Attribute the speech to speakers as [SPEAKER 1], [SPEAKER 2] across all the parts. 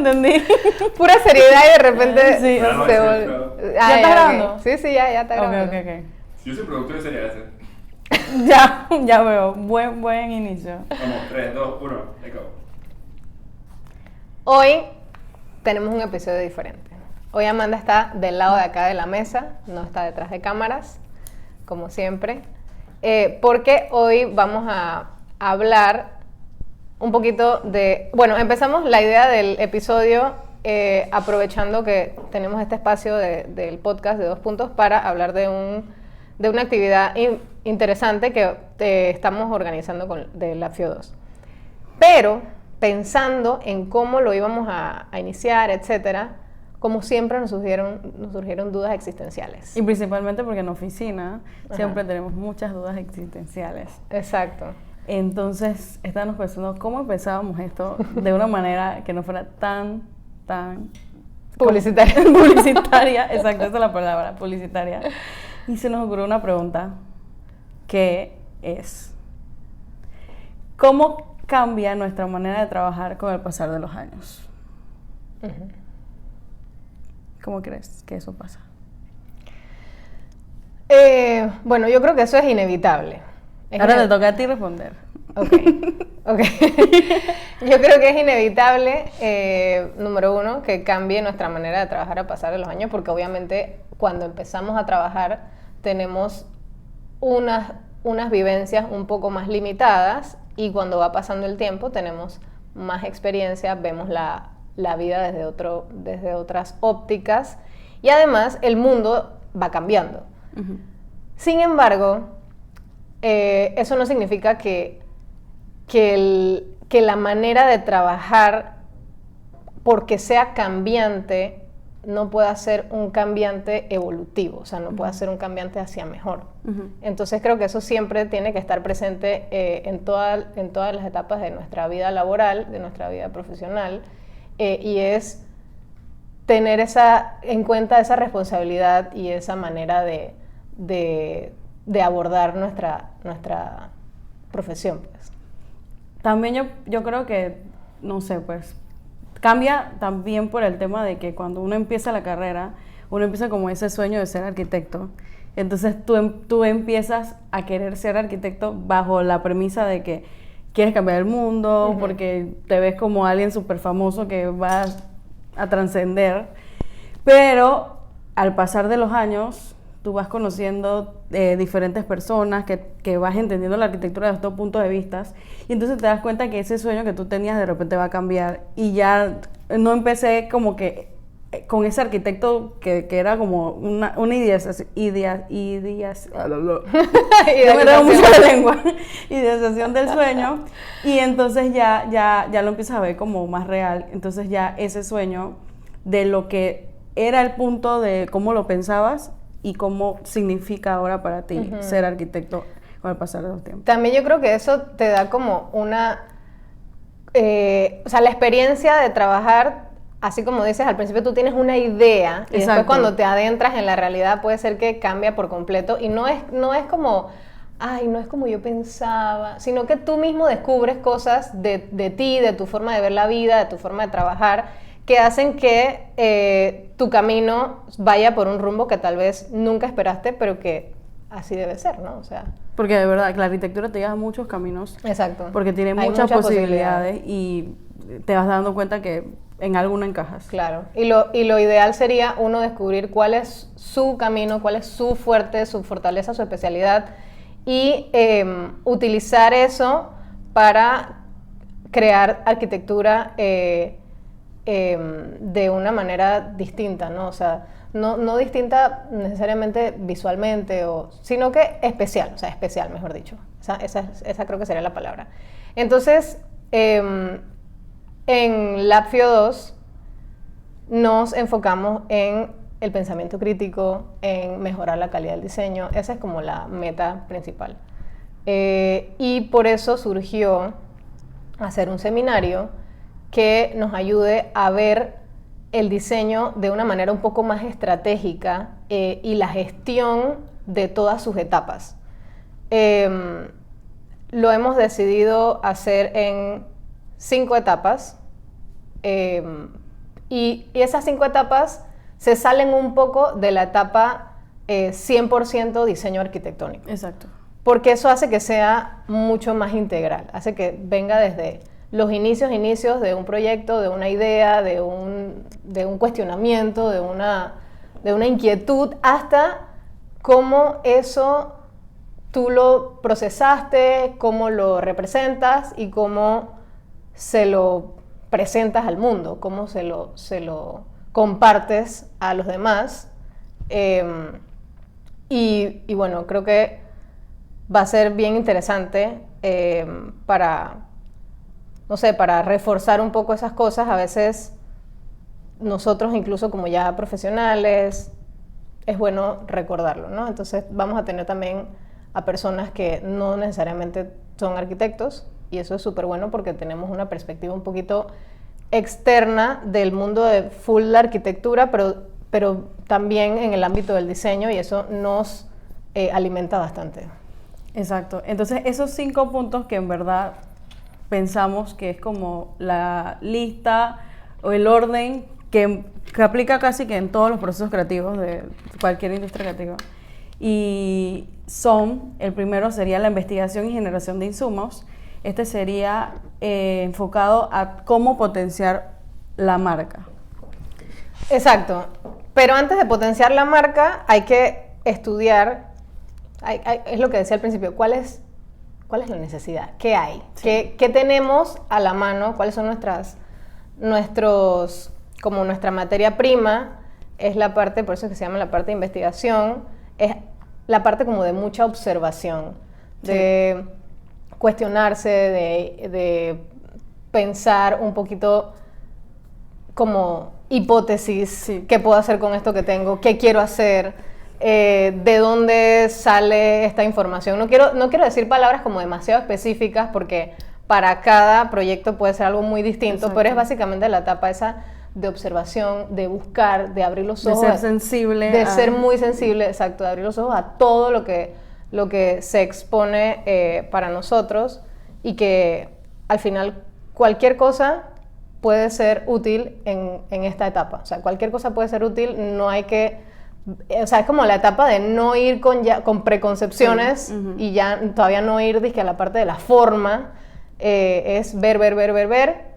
[SPEAKER 1] entendí.
[SPEAKER 2] Pura seriedad y de repente
[SPEAKER 1] Sí.
[SPEAKER 2] se
[SPEAKER 3] Claro,
[SPEAKER 2] volvió.
[SPEAKER 1] ¿Ya está grabando?
[SPEAKER 2] Sí, ya está grabando.
[SPEAKER 1] Ok.
[SPEAKER 3] Yo soy productor de serie ese.
[SPEAKER 1] Ya veo. Buen inicio.
[SPEAKER 3] Vamos, 3, 2, 1, let's go.
[SPEAKER 2] Hoy tenemos un episodio diferente. Hoy Amanda está del lado de acá de la mesa, no está detrás de cámaras, como siempre, porque hoy vamos a hablar un poquito de... Bueno, empezamos la idea del episodio aprovechando que tenemos este espacio del podcast de 2 puntos para hablar de una actividad interesante que estamos organizando de la FIO 2. Pero pensando en cómo lo íbamos a iniciar, etcétera, como siempre nos surgieron dudas existenciales.
[SPEAKER 1] Y principalmente porque en oficina siempre
[SPEAKER 2] Ajá.
[SPEAKER 1] tenemos muchas dudas existenciales.
[SPEAKER 2] Exacto.
[SPEAKER 1] Entonces, estábamos pensando cómo empezábamos esto de una manera que no fuera tan
[SPEAKER 2] Publicitaria.
[SPEAKER 1] publicitaria. Exacto, esa es la palabra, publicitaria. Y se nos ocurrió una pregunta que es: ¿cómo cambia nuestra manera de trabajar con el pasar de los años?
[SPEAKER 2] Uh-huh.
[SPEAKER 1] ¿Cómo crees que eso pasa?
[SPEAKER 2] Bueno, yo creo que eso es inevitable.
[SPEAKER 1] Ahora te toca a ti responder.
[SPEAKER 2] Ok. Yo creo que es inevitable, número uno, que cambie nuestra manera de trabajar a pasar de los años, porque obviamente cuando empezamos a trabajar tenemos unas vivencias un poco más limitadas, y cuando va pasando el tiempo tenemos más experiencia, vemos la vida desde otras ópticas, y además el mundo va cambiando.
[SPEAKER 1] Uh-huh.
[SPEAKER 2] Sin embargo, eso no significa que la manera de trabajar, porque sea cambiante, no pueda ser un cambiante evolutivo, o sea, no pueda ser un cambiante hacia mejor.
[SPEAKER 1] Uh-huh.
[SPEAKER 2] Entonces creo que eso siempre tiene que estar presente en todas las etapas de nuestra vida laboral, de nuestra vida profesional, y es tener en cuenta esa responsabilidad y esa manera de abordar nuestra profesión, pues.
[SPEAKER 1] También yo creo que, no sé, pues, cambia también por el tema de que cuando uno empieza la carrera, uno empieza como ese sueño de ser arquitecto. Entonces tú empiezas a querer ser arquitecto bajo la premisa de que quieres cambiar el mundo, uh-huh, porque te ves como alguien súper famoso que va a trascender. Pero al pasar de los años, tú vas conociendo diferentes personas, que vas entendiendo la arquitectura desde estos puntos de vista, y entonces te das cuenta que ese sueño que tú tenías de repente va a cambiar, y ya no empecé como que con ese arquitecto que era como una ideación del sueño, y entonces ya lo empiezas a ver como más real. Entonces ya ese sueño de lo que era el punto de cómo lo pensabas y cómo significa ahora para ti, uh-huh, ser arquitecto con el pasar de los tiempos.
[SPEAKER 2] También yo creo que eso te da como o sea, la experiencia de trabajar, así como dices, al principio tú tienes una idea, y después cuando te adentras en la realidad puede ser que cambia por completo, y no es como, no es como yo pensaba, sino que tú mismo descubres cosas de ti, de tu forma de ver la vida, de tu forma de trabajar, que hacen que tu camino vaya por un rumbo que tal vez nunca esperaste, pero que así debe ser, ¿no? O sea,
[SPEAKER 1] porque de verdad que la arquitectura te lleva a muchos caminos.
[SPEAKER 2] Exacto.
[SPEAKER 1] Porque tiene muchas posibilidades, y te vas dando cuenta que en alguno encajas.
[SPEAKER 2] Claro. Y lo ideal sería uno descubrir cuál es su camino, cuál es su fuerte, su fortaleza, su especialidad, y utilizar eso para crear arquitectura de una manera distinta, ¿no? O sea, no distinta necesariamente visualmente, sino que especial, o sea, especial, mejor dicho. Esa creo que sería la palabra. Entonces, en Lab FIO 2 nos enfocamos en el pensamiento crítico, en mejorar la calidad del diseño. Esa es como la meta principal. Y por eso surgió hacer un seminario que nos ayude a ver el diseño de una manera un poco más estratégica, y la gestión de todas sus etapas. Lo hemos decidido hacer en 5 etapas, Y esas 5 etapas se salen un poco de la etapa 100% diseño arquitectónico.
[SPEAKER 1] Exacto.
[SPEAKER 2] Porque eso hace que sea mucho más integral, hace que venga desde los inicios de un proyecto, de una idea, de un cuestionamiento, de una inquietud, hasta cómo eso tú lo procesaste, cómo lo representas y cómo se lo presentas al mundo, cómo se lo compartes a los demás. Y bueno, creo que va a ser bien interesante para reforzar un poco esas cosas. A veces nosotros, incluso como ya profesionales, es bueno recordarlo, ¿no? Entonces vamos a tener también a personas que no necesariamente son arquitectos, y eso es súper bueno porque tenemos una perspectiva un poquito externa del mundo de full arquitectura, pero también en el ámbito del diseño, y eso nos alimenta bastante.
[SPEAKER 1] Exacto. Entonces, esos 5 puntos que en verdad pensamos que es como la lista o el orden que aplica casi que en todos los procesos creativos de cualquier industria creativa. Y el primero sería la investigación y generación de insumos. Este sería enfocado a cómo potenciar la marca.
[SPEAKER 2] Exacto. Pero antes de potenciar la marca hay que estudiar, es lo que decía al principio, ¿cuál es la necesidad? ¿Qué hay? Sí. ¿Qué tenemos a la mano? ¿Cuáles son como nuestra materia prima? Es la parte, por eso es que se llama la parte de investigación, es la parte como de mucha observación, de cuestionarse, de pensar un poquito como hipótesis, ¿qué puedo hacer con esto que tengo? ¿Qué quiero hacer? ¿De dónde sale esta información? No quiero decir palabras como demasiado específicas porque para cada proyecto puede ser algo muy distinto. Exacto. Pero es básicamente la etapa esa de observación, de buscar, de abrir los ojos.
[SPEAKER 1] De ser sensible.
[SPEAKER 2] De ser muy sensible, exacto, de abrir los ojos a todo lo que se expone para nosotros, y que al final cualquier cosa puede ser útil en esta etapa. O sea, cualquier cosa puede ser útil, no hay que... O sea, es como la etapa de no ir con preconcepciones, sí. Uh-huh. Y ya todavía no ir a la parte de la forma, es ver,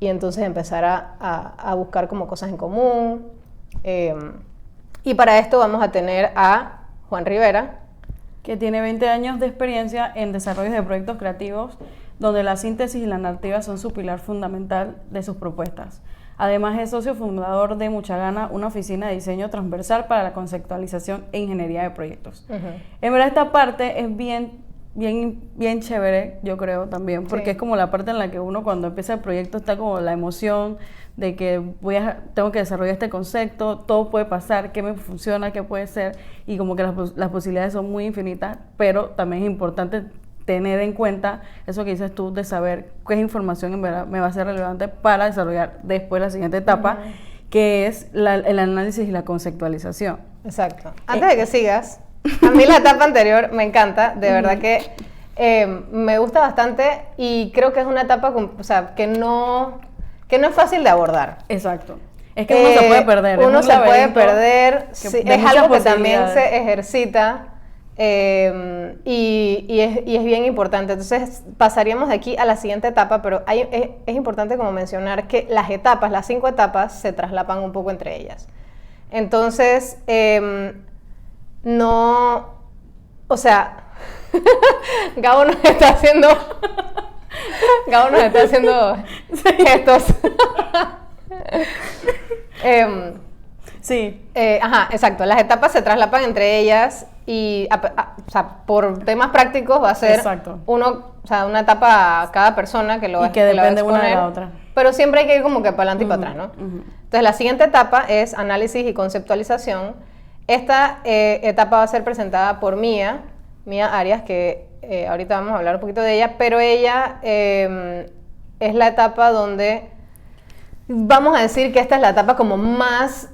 [SPEAKER 2] y entonces empezar a buscar como cosas en común. Y para esto vamos a tener a Juan Rivera,
[SPEAKER 1] que tiene 20 años de experiencia en desarrollo de proyectos creativos, donde la síntesis y la narrativa son su pilar fundamental de sus propuestas. Además, es socio fundador de Mucha Gana, una oficina de diseño transversal para la conceptualización e ingeniería de proyectos. Uh-huh. En verdad, esta parte es bien chévere, yo creo, también, porque sí. Es como la parte en la que uno, cuando empieza el proyecto, está como la emoción de que tengo que desarrollar este concepto, todo puede pasar, qué me funciona, qué puede ser, y como que las posibilidades son muy infinitas, pero también es importante tener en cuenta eso que dices tú, de saber qué información en verdad me va a ser relevante para desarrollar después la siguiente etapa, uh-huh. Que es el análisis y la conceptualización.
[SPEAKER 2] Exacto. Antes de que sigas, a mí la etapa anterior me encanta, de verdad que me gusta bastante, y creo que es una etapa que no es fácil de abordar.
[SPEAKER 1] Exacto. Es que uno se puede perder.
[SPEAKER 2] Uno se puede perder, sí, es algo que también se ejercita. Y es bien importante. Entonces pasaríamos de aquí a la siguiente etapa, pero es importante como mencionar que las 5 etapas se traslapan un poco entre ellas. Entonces Gabo nos está haciendo gestos.
[SPEAKER 1] Sí.
[SPEAKER 2] Exacto. Las etapas se traslapan entre ellas, y por temas prácticos va a ser una etapa a cada persona que lo va a exponer,
[SPEAKER 1] depende una de la otra.
[SPEAKER 2] Pero siempre hay que ir como que para adelante y para atrás, ¿no? Uh-huh. Entonces, la siguiente etapa es análisis y conceptualización. Esta etapa va a ser presentada por Mía Arias, que ahorita vamos a hablar un poquito de ella, pero ella es la etapa donde vamos a decir que esta es la etapa como más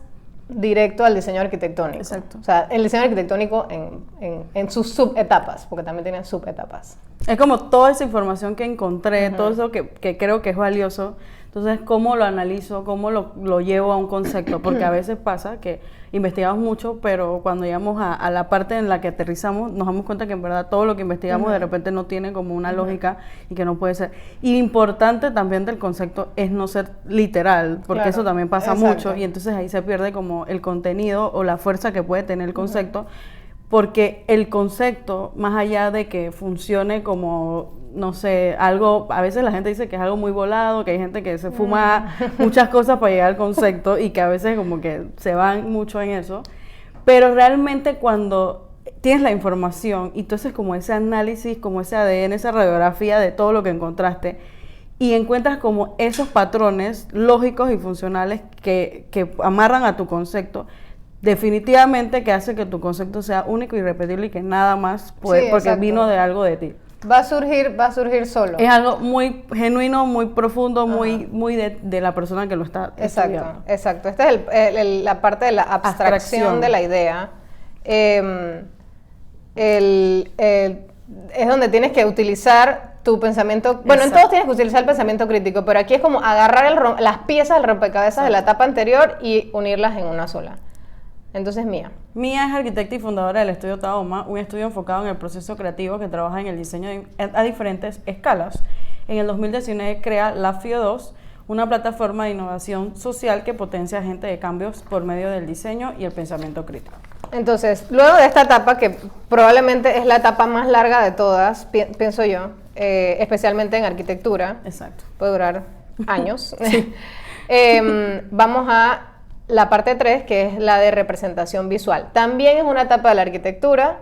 [SPEAKER 2] directo al diseño arquitectónico.
[SPEAKER 1] Exacto.
[SPEAKER 2] O sea, el diseño arquitectónico en sus subetapas, porque también tiene subetapas.
[SPEAKER 1] Es como toda esa información que encontré, uh-huh. Todo eso que creo que es valioso. Entonces, ¿cómo lo analizo? ¿Cómo lo llevo a un concepto? Porque a veces pasa que investigamos mucho, pero cuando llegamos a la parte en la que aterrizamos, nos damos cuenta que en verdad todo lo que investigamos de repente no tiene como una lógica y que no puede ser. Y importante también del concepto es no ser literal, porque
[SPEAKER 2] Claro,
[SPEAKER 1] eso también pasa
[SPEAKER 2] exacto.
[SPEAKER 1] mucho y entonces ahí se pierde como el contenido o la fuerza que puede tener el concepto, porque el concepto, más allá de que funcione como, no sé, algo, a veces la gente dice que es algo muy volado, que hay gente que se fuma muchas cosas para llegar al concepto y que a veces como que se van mucho en eso, pero realmente cuando tienes la información y tú haces como ese análisis, como ese ADN, esa radiografía de todo lo que encontraste y encuentras como esos patrones lógicos y funcionales que amarran a tu concepto, definitivamente que hace que tu concepto sea único y irrepetible y que nada más puede,
[SPEAKER 2] Sí,
[SPEAKER 1] porque
[SPEAKER 2] exacto.
[SPEAKER 1] vino de algo de ti.
[SPEAKER 2] Va a surgir solo.
[SPEAKER 1] Es algo muy genuino, muy profundo, muy de la persona que lo está estudiando.
[SPEAKER 2] Exacto. Esta es la parte de la abstracción de la idea. Es donde tienes que utilizar tu pensamiento. Bueno, en
[SPEAKER 1] Exacto.
[SPEAKER 2] todos tienes que utilizar el pensamiento crítico, pero aquí es como agarrar las piezas del rompecabezas de la etapa anterior y unirlas en una sola. Entonces, Mía.
[SPEAKER 1] Mía es arquitecta y fundadora del estudio Tahoma, un estudio enfocado en el proceso creativo que trabaja en el diseño a diferentes escalas. En el 2019 crea la FIO 2, una plataforma de innovación social que potencia agentes de cambios por medio del diseño y el pensamiento crítico.
[SPEAKER 2] Entonces, luego de esta etapa, que probablemente es la etapa más larga de todas, pienso yo, especialmente en arquitectura,
[SPEAKER 1] Exacto.
[SPEAKER 2] puede durar años, vamos a la parte 3, que es la de representación visual. También es una etapa de la arquitectura,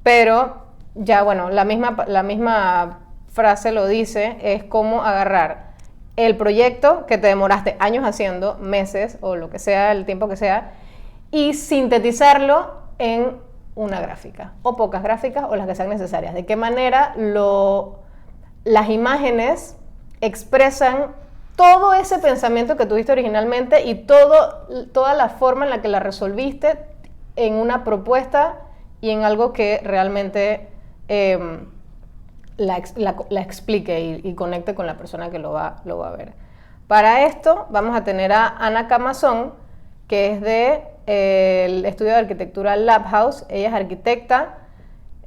[SPEAKER 2] pero ya, bueno, la misma frase lo dice, es cómo agarrar el proyecto que te demoraste años haciendo, meses o lo que sea, el tiempo que sea, y sintetizarlo en una gráfica, o pocas gráficas, o las que sean necesarias. De qué manera las imágenes expresan todo ese pensamiento que tuviste originalmente y toda la forma en la que la resolviste en una propuesta y en algo que realmente la explique y conecte con la persona que lo va a ver. Para esto vamos a tener a Ana Camazón, que es del estudio de arquitectura Lab House. Ella es arquitecta,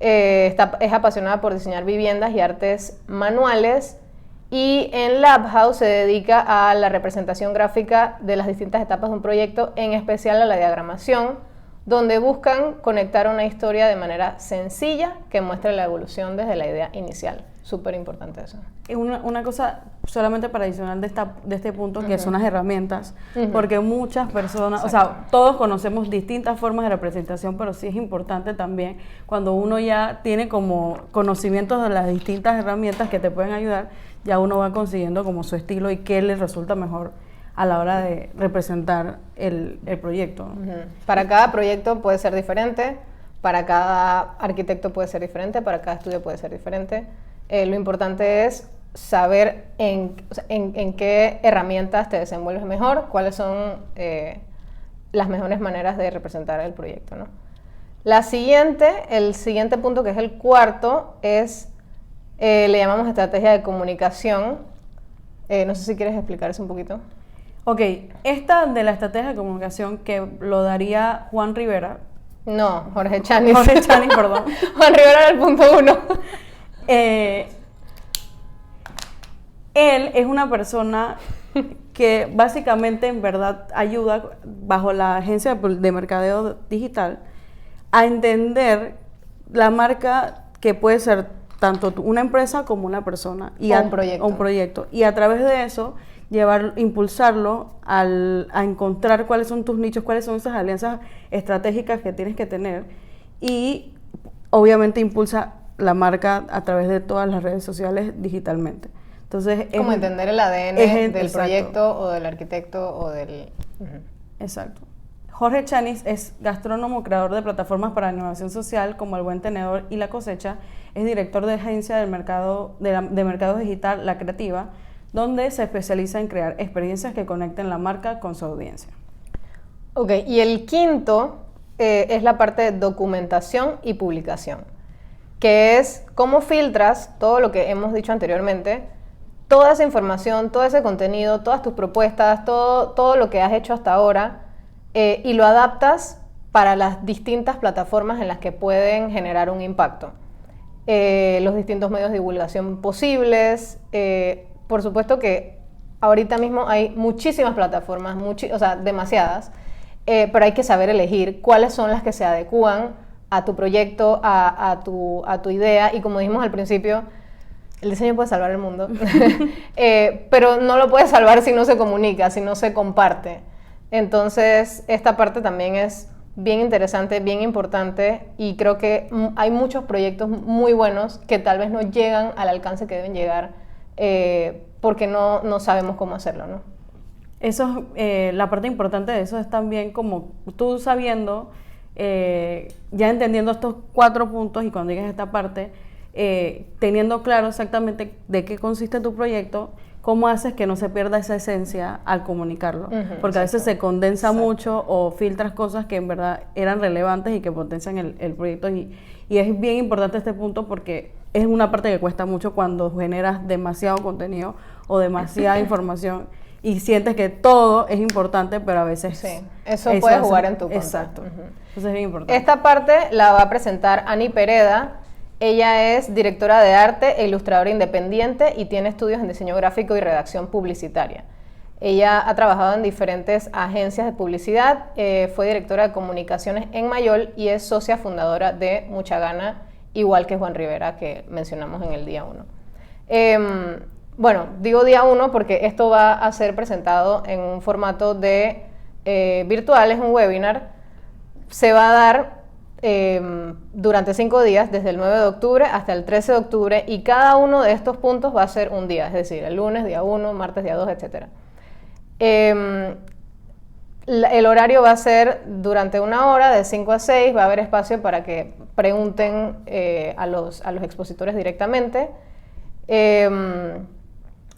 [SPEAKER 2] es apasionada por diseñar viviendas y artes manuales, y en Lab House se dedica a la representación gráfica de las distintas etapas de un proyecto, en especial a la diagramación, donde buscan conectar una historia de manera sencilla que muestre la evolución desde la idea inicial. Súper importante eso.
[SPEAKER 1] Una cosa solamente para adicionar de este punto, que son las herramientas, porque muchas personas, o sea, todos conocemos distintas formas de representación, pero sí es importante también cuando uno ya tiene como conocimientos de las distintas herramientas que te pueden ayudar, ya uno va consiguiendo como su estilo y qué le resulta mejor a la hora de representar el proyecto.
[SPEAKER 2] Para cada proyecto puede ser diferente, para cada arquitecto puede ser diferente, para cada estudio puede ser diferente. Lo importante es saber en qué herramientas te desenvuelves mejor, cuáles son las mejores maneras de representar el proyecto, ¿no? El siguiente punto, que es el cuarto, es, le llamamos estrategia de comunicación. No sé si quieres explicar eso un poquito.
[SPEAKER 1] Ok, esta de la estrategia de comunicación que lo daría Juan Rivera.
[SPEAKER 2] No, Jorge Chanis.
[SPEAKER 1] Jorge Chanis, perdón.
[SPEAKER 2] Juan Rivera era el punto 1.
[SPEAKER 1] Él es una persona que básicamente en verdad ayuda bajo la agencia de mercadeo digital a entender la marca que puede ser tanto una empresa como una persona y
[SPEAKER 2] un proyecto.
[SPEAKER 1] Y a través de eso impulsarlo a encontrar cuáles son tus nichos, cuáles son esas alianzas estratégicas que tienes que tener, y obviamente impulsa la marca a través de todas las redes sociales digitalmente. Entonces,
[SPEAKER 2] como entender el ADN del proyecto o del arquitecto o del...
[SPEAKER 1] Exacto. Jorge Chanis es gastrónomo, creador de plataformas para innovación social como El Buen Tenedor y La Cosecha. Es director de agencia de mercado digital La Creativa, donde se especializa en crear experiencias que conecten la marca con su audiencia.
[SPEAKER 2] Ok, y el quinto es la parte de documentación y publicación, que es cómo filtras todo lo que hemos dicho anteriormente toda esa información, todo ese contenido, todas tus propuestas, todo lo que has hecho hasta ahora y lo adaptas para las distintas plataformas en las que pueden generar un impacto. Los distintos medios de divulgación posibles. Por supuesto que ahorita mismo hay muchísimas plataformas, o sea, demasiadas, pero hay que saber elegir cuáles son las que se adecúan a tu proyecto, a tu idea, y como dijimos al principio, el diseño puede salvar el mundo, pero no lo puede salvar si no se comunica, si no se comparte. Entonces, esta parte también es bien interesante, bien importante, y creo que hay muchos proyectos muy buenos que tal vez no llegan al alcance que deben llegar porque no sabemos cómo hacerlo, ¿no?
[SPEAKER 1] Eso, la parte importante de eso es también como tú sabiendo, ya entendiendo estos 4 puntos, y cuando llegues a esta parte, teniendo claro exactamente de qué consiste tu proyecto, cómo haces que no se pierda esa esencia al comunicarlo. Porque a veces se condensa mucho o filtras cosas que en verdad eran relevantes y que potencian el proyecto. Y es bien importante este punto porque es una parte que cuesta mucho cuando generas demasiado contenido o demasiada información y sientes que todo es importante, pero a veces...
[SPEAKER 2] Sí, eso puede jugar en tu contra.
[SPEAKER 1] Exacto. Entonces es bien importante.
[SPEAKER 2] Esta parte la va a presentar Ani Pereda. Ella es directora de arte e ilustradora independiente y tiene estudios en diseño gráfico y redacción publicitaria. Ella ha trabajado en diferentes agencias de publicidad, fue directora de comunicaciones en Mayol y es socia fundadora de Mucha Gana, igual que Juan Rivera, que mencionamos en el día 1. Bueno, digo día 1 porque esto va a ser presentado en un formato de virtual, es un webinar. Se va a dar durante 5 días, desde el 9 de octubre hasta el 13 de octubre, y cada uno de estos puntos va a ser un día, es decir, el lunes, día 1, martes, día 2, etc. El horario va a ser durante 1 hora, de 5 a 6, va a haber espacio para que pregunten a los expositores directamente.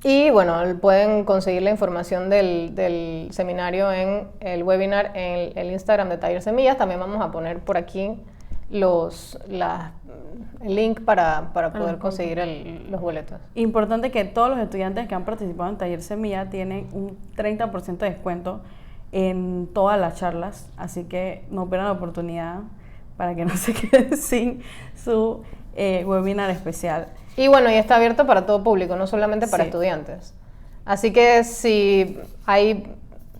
[SPEAKER 2] Y bueno, pueden conseguir la información del seminario en el webinar en el Instagram de Taller Semillas. También vamos a poner por aquí el link para poder conseguir los boletos.
[SPEAKER 1] Importante que todos los estudiantes que han participado en Taller Semilla tienen un 30% de descuento en todas las charlas, así que no pierdan la oportunidad para que no se queden sin su webinar especial.
[SPEAKER 2] Y bueno, y está abierto para todo público, no solamente para estudiantes. Así que si hay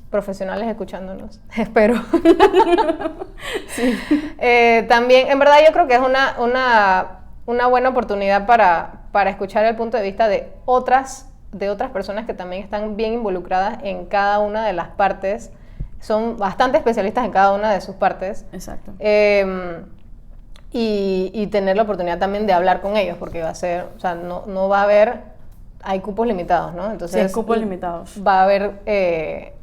[SPEAKER 2] profesionales escuchándonos, espero. También, en verdad, yo creo que es una buena oportunidad para escuchar el punto de vista de otras personas que también están bien involucradas en cada una de las partes. Son bastante especialistas en cada una de sus partes.
[SPEAKER 1] Exacto.
[SPEAKER 2] Y tener la oportunidad también de hablar con ellos, porque va a ser, o sea, no va a haber, hay cupos limitados, ¿no? Entonces,
[SPEAKER 1] sí, hay cupos limitados.
[SPEAKER 2] Va a haber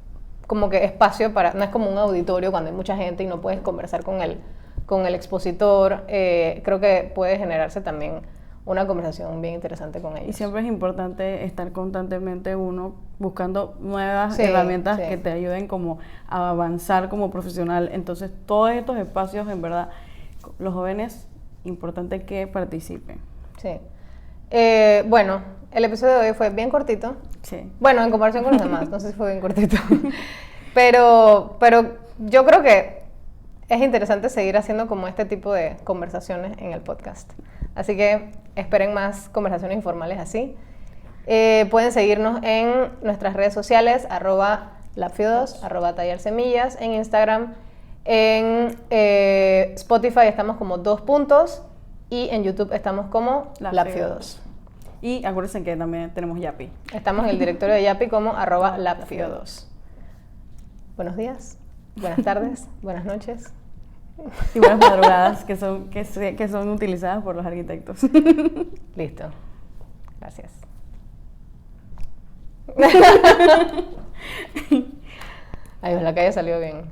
[SPEAKER 2] como que espacio para, no es como un auditorio cuando hay mucha gente y no puedes conversar con el expositor. Creo que puede generarse también una conversación bien interesante con ellos.
[SPEAKER 1] Y siempre es importante estar constantemente uno buscando nuevas herramientas que te ayuden como a avanzar como profesional. Entonces, todos estos espacios, en verdad, los jóvenes, importante que participen.
[SPEAKER 2] Sí. Bueno, el episodio de hoy fue bien cortito.
[SPEAKER 1] Sí.
[SPEAKER 2] Bueno, en comparación con los demás, no sé si fue bien cortito. pero yo creo que es interesante seguir haciendo como este tipo de conversaciones en el podcast. Así que esperen más conversaciones informales así. Pueden seguirnos en nuestras redes sociales, @labfio2, @tallersemillas, en Instagram. En Spotify estamos como 2 puntos y en YouTube estamos como labfio2.
[SPEAKER 1] Y acuérdense que también tenemos Yapi.
[SPEAKER 2] Estamos en el directorio de Yapi como @labfio2. Buenos días, buenas tardes, buenas noches.
[SPEAKER 1] Y buenas madrugadas que son utilizadas por los arquitectos.
[SPEAKER 2] Listo. Gracias. Ay, la calle salió bien.